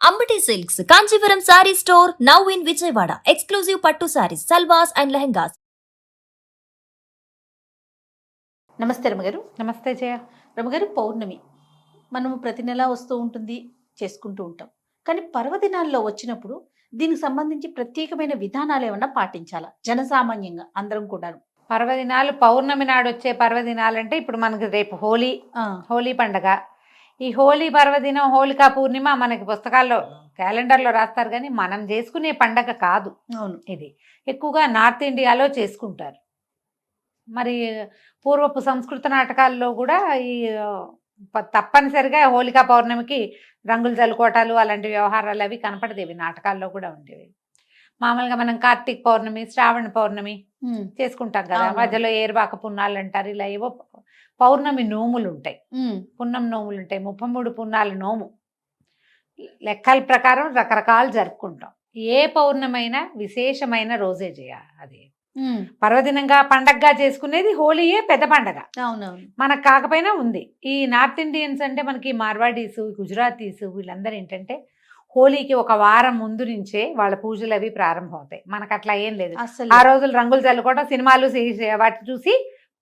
Ambati Silks, Kanchipuram Saree Store, now in Vijayawada. Exclusive Pattu Sarees, Salwas and Lehengas. నమస్తే రమగారు. నమస్తే జయ. రమగారు, పౌర్ణమి మనము ప్రతి నెల వస్తూ ఉంటుంది, చేసుకుంటూ ఉంటాం. కానీ పర్వదినాల్లో వచ్చినప్పుడు దీనికి సంబంధించి ప్రత్యేకమైన విధానాలు ఏమన్నా పాటించాలా జనసామాన్యంగా అందరం కూడా? పర్వదినాలు పౌర్ణమి నాడు వచ్చే పర్వదినాలు అంటే ఇప్పుడు మనకి రేపు హోలీ పండగ. ఈ హోలీ పర్వదినం హోలికా పూర్ణిమ మనకి పుస్తకాల్లో క్యాలెండర్లో రాస్తారు, కానీ మనం చేసుకునే పండగ కాదు. అవును, ఇది ఎక్కువగా నార్త్ ఇండియాలో చేసుకుంటారు. మరి పూర్వపు సంస్కృత నాటకాల్లో కూడా ఈ తప్పనిసరిగా హోలికా పౌర్ణమికి రంగులు చల్లుకోవటాలు అలాంటి వ్యవహారాలు అవి కనపడేవి, నాటకాల్లో కూడా ఉండేవి. మామూలుగా మనం కార్తీక పౌర్ణమి, శ్రావణ పౌర్ణమి చేసుకుంటాం కదా, మధ్యలో ఏరువాక పున్నాలు అంటారు. ఇలా ఏవో పౌర్ణమి నోములు ఉంటాయి, పున్నం నోములు ఉంటాయి. 33 పున్నాల నోము లెక్కల ప్రకారం రకరకాలు జరుపుకుంటాం. ఏ పౌర్ణమైనా విశేషమైన రోజే చేయాలి. అది పర్వదినంగా పండగగా చేసుకునేది హోలీయే పెద్ద పండగ. అవునవును, మనకు కాకపోయినా ఉంది. ఈ నార్త్ ఇండియన్స్ అంటే మనకి మార్వాడీసు, గుజరాతీసు వీళ్ళందరూ ఏంటంటే హోలీకి ఒక వారం ముందు నుంచే వాళ్ళ పూజలు అవి ప్రారంభం అవుతాయి. మనకు అట్లా ఏం లేదు. ఆ రోజులు రంగులు చల్లుకోవడం, సినిమాలు వాటి చూసి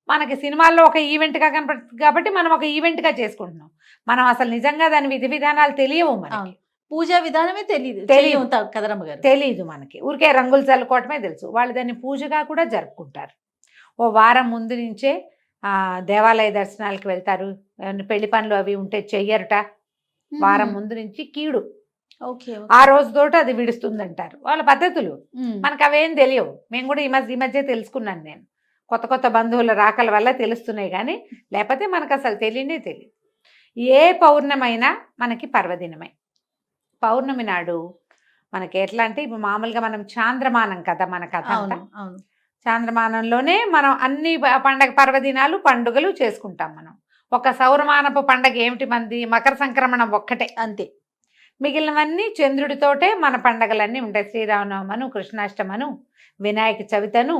మనకి సినిమాల్లో ఒక ఈవెంట్గా కనపడుతుంది కాబట్టి మనం ఒక ఈవెంట్గా చేసుకుంటున్నాం. మనం అసలు నిజంగా దాని విధి విధానాలు తెలియవు, మనకి పూజా విధానమే తెలియదు కదా రమ్మగారు. తెలీదు మనకి, ఊరికే రంగులు చల్లుకోవటమే తెలుసు. వాళ్ళు దాన్ని పూజగా కూడా జరుపుకుంటారు. ఓ వారం ముందు నుంచే దేవాలయ దర్శనాలకు వెళ్తారు. పెళ్లి పనులు అవి ఉంటే చెయ్యరుట. వారం ముందు నుంచి కీడు ఆ రోజుతోటి అది విడుస్తుందంటారు వాళ్ళ పద్ధతులు. మనకు అవేం తెలియవు. మేము కూడా ఈ మధ్య తెలుసుకున్నాను. నేను కొత్త కొత్త బంధువుల రాకల వల్ల తెలుస్తున్నాయి, కానీ లేకపోతే మనకు అసలు తెలియదు. ఏ పౌర్ణమైనా మనకి పర్వదినమే. పౌర్ణమి నాడు మనకి ఎట్లా అంటే ఇప్పుడు మామూలుగా మనం చాంద్రమానం కదా, మన కథ అంతా చాంద్రమానంలోనే మనం అన్ని పర్వదినాలు పండుగలు చేసుకుంటాం. మనం ఒక సౌరమానపు పండగ ఏమిటి మంది, మకర సంక్రమణం ఒక్కటే, అంతే. మిగిలినవన్నీ చంద్రుడితోటే మన పండగలన్నీ ఉంటాయి. శ్రీరామనవమను, కృష్ణాష్టమను, వినాయక చవితను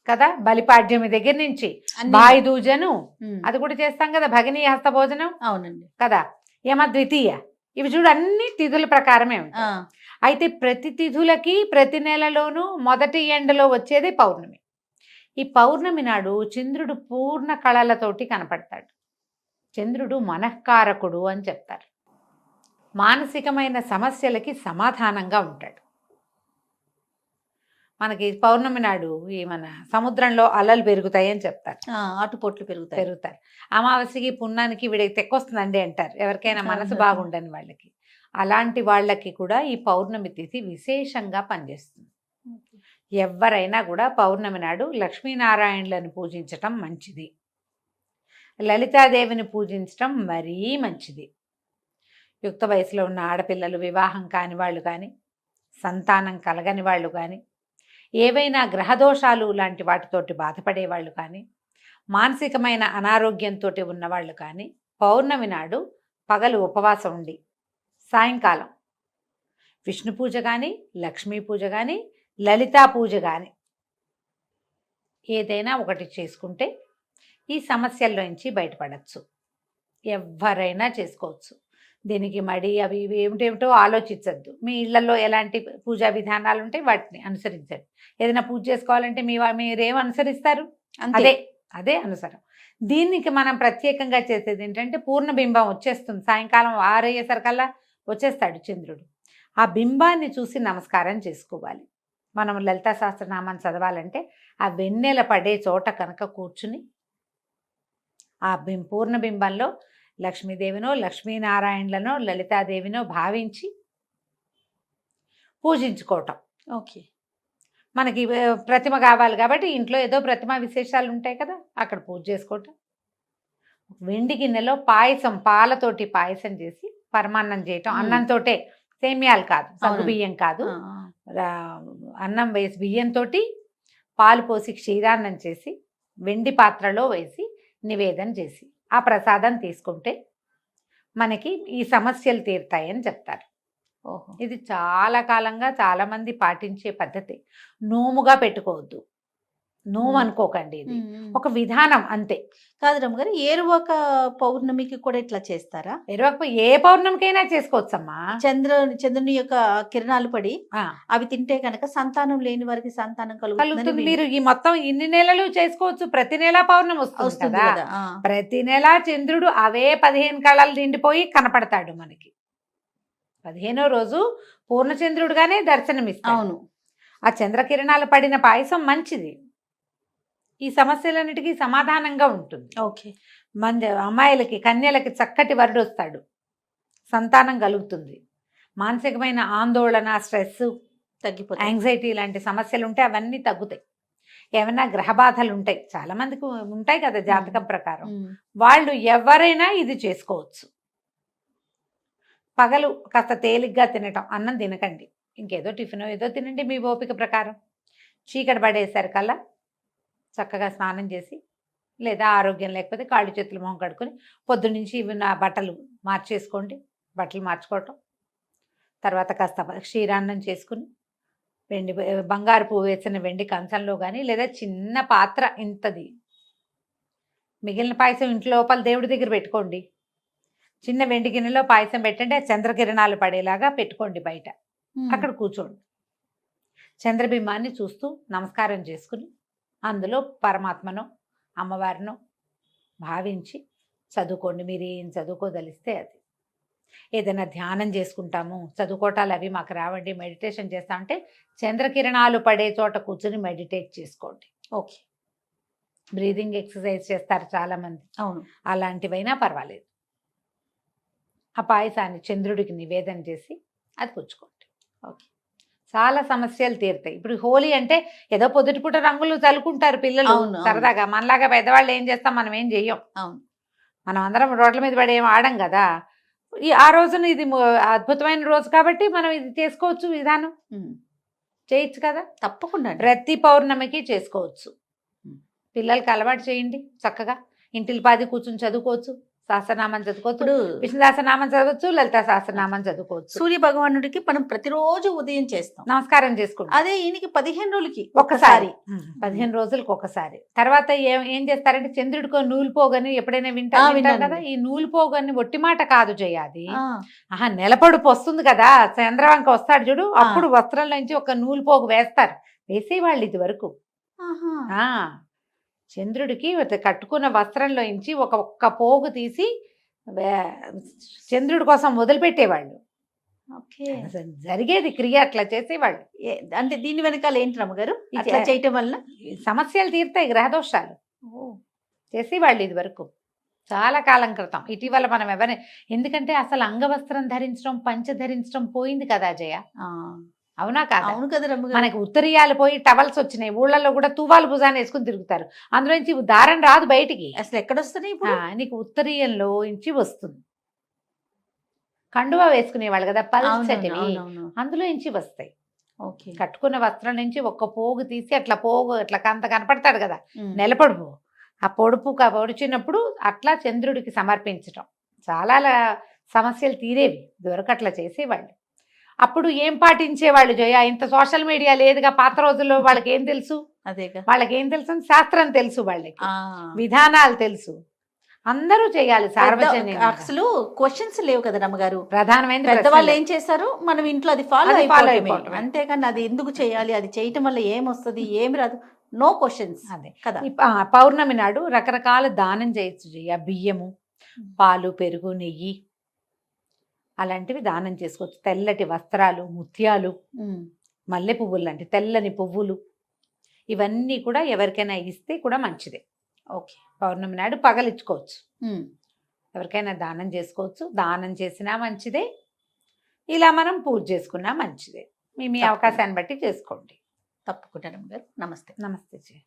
కదా, బలిపాడ్యమి దగ్గర నుంచి బాయి దూజను అది కూడా చేస్తాం కదా, భగినీ హస్త భోజనం. అవునండి కదా, యమ ద్వితీయ, ఇవి చూడు అన్ని తిథుల ప్రకారమే ఉంటాయి. అయితే ప్రతి తిథులకి ప్రతి నెలలోనూ మొదటి ఎండలో వచ్చేది పౌర్ణమి. ఈ పౌర్ణమి నాడు చంద్రుడు పూర్ణ కళలతోటి కనపడతాడు. చంద్రుడు మనఃకారకుడు అని చెప్తారు. మానసికమైన సమస్యలకి సమాధానంగా ఉంటాడు. మనకి పౌర్ణమి నాడు ఈ మన సముద్రంలో అలలు పెరుగుతాయని చెప్తారు, ఆటుపోట్లు పెరుగుతారు. అమావాస్యకి పున్నానికి వీడికి తెక్కొస్తుందండి అంటారు ఎవరికైనా మనసు బాగుండని వాళ్ళకి. అలాంటి వాళ్ళకి కూడా ఈ పౌర్ణమి తిథి విశేషంగా పనిచేస్తుంది. ఎవరైనా కూడా పౌర్ణమి నాడు లక్ష్మీనారాయణులను పూజించటం మంచిది, లలితాదేవిని పూజించటం మరీ మంచిది. యుక్త వయసులో ఉన్న ఆడపిల్లలు, వివాహం కాని వాళ్ళు కానీ, సంతానం కలగని వాళ్ళు కానీ, ఏవైనా గ్రహదోషాలు లాంటి వాటితోటి బాధపడే వాళ్ళు కానీ, మానసికమైన అనారోగ్యంతో ఉన్నవాళ్ళు కానీ పౌర్ణమి నాడు పగలు ఉపవాసం ఉండి సాయంకాలం విష్ణు పూజ కానీ, లక్ష్మీ పూజ కానీ, లలితా పూజ కానీ ఏదైనా ఒకటి చేసుకుంటే ఈ సమస్యల్లోంచి బయటపడచ్చు. ఎవరైనా చేసుకోవచ్చు. దీనికి మడి అవి ఇవి ఏమిటేమిటో ఆలోచించద్దు. మీ ఇళ్లలో ఎలాంటి పూజా విధానాలు ఉంటాయి వాటిని అనుసరించండి. ఏదైనా పూజ చేసుకోవాలంటే మీరేం అనుసరిస్తారు, అదే అనుసరం. దీనికి మనం ప్రత్యేకంగా చేసేది ఏంటంటే పూర్ణబింబం వచ్చేస్తుంది. సాయంకాలం 6 అయ్యేసరికల్లా వచ్చేస్తాడు చంద్రుడు. ఆ బింబాన్ని చూసి నమస్కారం చేసుకోవాలి. మనం లలితా సహస్రనామాన్ని చదవాలంటే ఆ వెన్నెల పడే చోట కనుక కూర్చుని ఆ పూర్ణబింబంలో లక్ష్మీదేవినో, లక్ష్మీనారాయణులనో, లలితాదేవినో భావించి పూజించుకోవటం. ఓకే, మనకి ప్రతిమ కావాలి కాబట్టి ఇంట్లో ఏదో ప్రతిమ విశేషాలు ఉంటాయి కదా, అక్కడ పూజ చేసుకోవటం. వెండి గిన్నెలో పాయసం, పాలతోటి పాయసం చేసి పరమాన్నం చేయటం. అన్నంతోటే, సేమ్యాలు కాదు, సగ్గు బియ్యం కాదు, అన్నం వేసి బియ్యంతో పాలు పోసి క్షీరాన్నం చేసి వెండి పాత్రలో వేసి నివేదన చేసి ఆ ప్రసాదం తీసుకుంటే మనకి ఈ సమస్యలు తీరుతాయని చెప్తారు. ఇది చాలా కాలంగా చాలామంది పాటించే పద్ధతి. నోముగా పెట్టుకోవద్దు. నోము అనుకోకండి, ఇది ఉమ్. ఒక విధానం అంతే. కాదు రమ్మగారు, ఏరువాక పౌర్ణమికి కూడా ఇట్లా చేస్తారా? ఏ పౌర్ణమికైనా చేసుకోవచ్చమ్మా. చంద్రుని యొక్క కిరణాలు పడి ఆ, అవి తింటే కనుక సంతానం లేని వారికి సంతానం కలుగుతుంది. కలుగుతుందని మీరు ఈ మొత్తం ఇన్ని నెలలు చేసుకోవచ్చు, ప్రతి నెల పౌర్ణమి వస్తుంది వస్తుంది కదా. కదా. ఆ. ప్రతి నెల చంద్రుడు అవే 15 కళలు నిండిపోయి కనపడతాడు మనకి. 15వ రోజు పూర్ణచంద్రుడుగానే దర్శనమిస్తాడు. అవును. ఆ చంద్రకిరణాలు పడిన పాయసం మంచిది, ఈ సమస్యలన్నిటికీ సమాధానంగా ఉంటుంది. ఓకే. అమ్మాయిలకి కన్యలకి చక్కటి వరుడు వస్తాడు, సంతానం కలుగుతుంది, మానసికమైన ఆందోళన, స్ట్రెస్, తగ్గిపోతాయి. యాంగ్జైటీ లాంటి సమస్యలు ఉంటే అవన్నీ తగ్గుతాయి. ఏమైనా గ్రహ బాధలు ఉంటాయి, చాలా మందికి ఉంటాయి కదా జాతకం ప్రకారం, ఉమ్. వాళ్ళు ఎవరైనా ఇది చేసుకోవచ్చు. పగలు కాస్త తేలిగ్గా తినటం, అన్నం తినకండి, ఇంకేదో టిఫిన్ ఏదో తినండి మీ ఓపిక ప్రకారం. చీకటి పడేసరికల్లా చక్కగా స్నానం చేసి, లేదా ఆరోగ్యం లేకపోతే కాళ్ళు చేతులు మొహం కడుక్కొని పొద్దున్నుంచి ఇవి నా బట్టలు మార్చేసుకోండి. బట్టలు మార్చుకోవటం, తర్వాత కాస్త క్షీరాన్నం చేసుకుని బంగారు పువ్వు వేసిన వెండి కంచంలో కానీ, లేదా చిన్న పాత్ర ఇంతది, మిగిలిన పాయసం ఇంట్లో లోపల దేవుడి దగ్గర పెట్టుకోండి. చిన్న వెండి గిన్నెలో పాయసం పెట్టండి, ఆ చంద్రకిరణాలు పడేలాగా పెట్టుకోండి బయట. అక్కడ కూర్చోండి, చంద్రబింబాన్ని చూస్తూ నమస్కారం చేసుకుని అందులో పరమాత్మను, అమ్మవారిను భావించి చదువుకోండి. మీరు ఏం చదువుకోదలిస్తే అది. ఏదైనా ధ్యానం చేసుకుంటాము, చదువుకోవటాలు అవి మాకు రావండి, మెడిటేషన్ చేస్తామంటే చంద్రకిరణాలు పడే చోట కూర్చొని మెడిటేట్ చేసుకోండి. ఓకే. బ్రీదింగ్ ఎక్సర్సైజ్ చేస్తారు చాలామంది, అవును. అలాంటివైనా పర్వాలేదు. ఆ పాయసాన్ని చంద్రుడికి నివేదన చేసి అది పుచ్చుకోండి. ఓకే. చాలా సమస్యలు తీరుతాయి. ఇప్పుడు హోలీ అంటే ఏదో పొద్దుటిపూట రంగులు చల్లుకుంటారు పిల్లలు అవును, అవును. సరదాగా. మనలాగా పెద్దవాళ్ళు ఏం చేస్తాం, మనం ఏం చెయ్యం. అవును. మనం అందరం రోడ్ల మీద పడి ఏం ఆడం కదా. ఆ రోజున ఇది అద్భుతమైన రోజు కాబట్టి మనం ఇది చేసుకోవచ్చు, విధానం ఉమ్. చేయొచ్చు కదా. తప్పకుండా అండి. ప్రతి పౌర్ణమికి చేసుకోవచ్చు. పిల్లలకి అలవాటు చేయండి, చక్కగా ఇంటిల్లి పాది కూర్చుని చదువుకోవచ్చు, సహస్రనామం చదువుకోవచ్చు, ఇప్పుడు విష్ణు సహస్రనామం చదవచ్చు, లలిత సహస్రనామం చదువుకోవచ్చు. సూర్య భగవానుడికి మనం ప్రతిరోజు ఉదయం చేస్తాం, నమస్కారం చేసుకుంటాం. అదే ఈయనకి 15 రోజులకి ఒక్కసారి 15 రోజులకు ఒకసారి. తర్వాత ఏం చేస్తారంటే చంద్రుడికో నూలు పోగని ఎప్పుడైనా వింటారు విన్నానండి. కదా. ఈ నూలు పోగని ఒట్టి మాట కాదు చేయాలి. ఆ, ఆహా, నెలపొడుపు వస్తుంది కదా, చంద్రవంక వస్తాడు చూడు, అప్పుడు వస్త్రంలోంచి ఒక నూలు పోగు వేస్తారు, వేసేవాళ్ళు ఇది వరకు. ఆహా. చంద్రుడికి కట్టుకున్న వస్త్రంలోంచి ఒక్క పోగు తీసి చంద్రుడి కోసం వదిలిపెట్టేవాళ్ళు. ఓకే. జరిగేది క్రియ, అట్లా చేసేవాళ్ళు. అంటే దీని వెనకాల ఏంటి రమ్మగారు, అట్లా చేయటం వల్ల సమస్యలు తీరుతాయి, గ్రహదోషాలు చేసేవాళ్ళు ఇది వరకు చాలా కాలం క్రితం. ఇటీవల మనం ఎవరి, ఎందుకంటే అసలు అంగవస్త్రం ధరించడం, పంచ ధరించడం పోయింది కదా జయ. అవునా కాదా? అవును కదా రమ్మగారు. మనకి ఉత్తరీయాలు పోయి టవల్స్ వచ్చినాయి, ఊళ్ళల్లో కూడా తువాలు భుజాన్ని వేసుకుని తిరుగుతారు, అందులోంచి దారం రాదు బయటికి. అసలు ఎక్కడొస్తున్నాయి ఇప్పుడు? నీకు ఉత్తరీయంలో నుంచి వస్తుంది. కండువా వేసుకునేవాళ్ళు కదా పల్చటివి, అందులో నుంచి వస్తాయి. ఓకే. కట్టుకున్న వస్త్రం నుంచి ఒక్క పోగు తీసి అట్లా పోగు అట్లా కంత కనపడతాడు కదా, నెలపొడుపు. ఆ పొడిచినప్పుడు అట్లా చంద్రుడికి సమర్పించటం, చాలా సమస్యలు తీరేవి. ఇదివరకు అట్లా చేసేవాళ్ళు. అప్పుడు ఏం పాటించేవాళ్ళు జయ, ఇంత సోషల్ మీడియా లేదుగా పాత రోజుల్లో. వాళ్ళకి ఏం తెలుసు? అదేగా, వాళ్ళకి ఏం తెలుసు? శాస్త్రం తెలుసు, వాళ్ళకి విధానాలు తెలుసు, అందరూ చేయాలి సార్వజనిక. అసలు క్వశ్చన్స్ లేవు కదా రమ్మగారు. ప్రధానమైన పెద్దవాళ్ళు ఏం చేశారు, మనం ఇంట్లో అది ఫాలో అయిపోవటమే. అయిపోవటమే. అంతేకాని అది ఎందుకు చేయాలి, అది చేయటం వల్ల ఏమొస్తుంది, ఏమి రాదు, నో క్వశ్చన్స్. అదే కదా. పౌర్ణమి నాడు రకరకాల దానం చేయొచ్చు జయ. బియ్యము, పాలు, పెరుగు, నెయ్యి అలాంటివి దానం చేసుకోవచ్చు. తెల్లటి వస్త్రాలు, ముత్యాలు, మల్లె పువ్వులు లాంటి తెల్లని పువ్వులు, ఇవన్నీ కూడా ఎవరికైనా ఇస్తే కూడా మంచిదే. ఓకే. పౌర్ణమి నాడు పగలిచ్చుకోవచ్చు, ఎవరికైనా దానం చేసుకోవచ్చు. దానం చేసినా మంచిదే, ఇలా మనం పూజ చేసుకున్నా మంచిదే. మీ అవకాశాన్ని బట్టి చేసుకోండి. తప్పకుండా రమ్మగారు. నమస్తే. నమస్తే జయ.